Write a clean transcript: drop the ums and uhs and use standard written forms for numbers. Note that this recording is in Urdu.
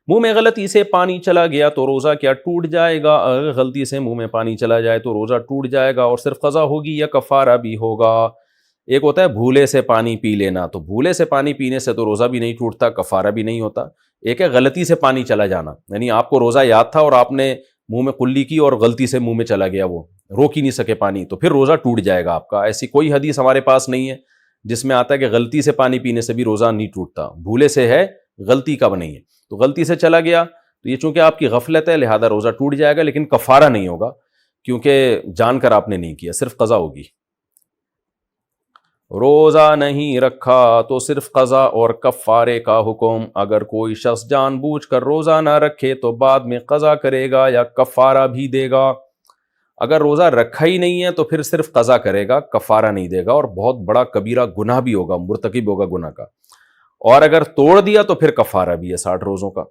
منہ میں غلطی سے پانی چلا گیا تو روزہ کیا ٹوٹ جائے گا؟ اگر غلطی سے منہ میں پانی چلا جائے تو روزہ ٹوٹ جائے گا، اور صرف قضا ہوگی یا کفارہ بھی ہوگا؟ ایک ہوتا ہے بھولے سے پانی پی لینا، تو بھولے سے پانی پینے سے تو روزہ بھی نہیں ٹوٹتا، کفارہ بھی نہیں ہوتا۔ ایک ہے غلطی سے پانی چلا جانا، یعنی آپ کو روزہ یاد تھا اور آپ نے منہ میں کلی کی اور غلطی سے منہ میں چلا گیا، وہ روک ہی نہیں سکے پانی، تو پھر روزہ ٹوٹ جائے گا آپ کا۔ ایسی کوئی حدیث ہمارے پاس نہیں ہے جس میں آتا ہے کہ غلطی سے پانی پینے سے بھی روزہ نہیں ٹوٹتا، بھولے سے ہے، غلطی کا نہیں ہے۔ تو غلطی سے چلا گیا تو یہ چونکہ آپ کی غفلت ہے لہذا روزہ ٹوٹ جائے گا، لیکن کفارہ نہیں ہوگا کیونکہ جان کر آپ نے نہیں کیا، صرف قضا ہوگی۔ روزہ نہیں رکھا تو صرف قضا اور کفارے کا حکم۔ اگر کوئی شخص جان بوجھ کر روزہ نہ رکھے تو بعد میں قضا کرے گا یا کفارہ بھی دے گا۔ اگر روزہ رکھا ہی نہیں ہے تو پھر صرف قضا کرے گا، کفارہ نہیں دے گا، اور بہت بڑا کبیرہ گناہ بھی ہوگا، مرتکب ہوگا گناہ کا۔ اور اگر توڑ دیا تو پھر کفارہ بھی ہے 60 روزوں کا۔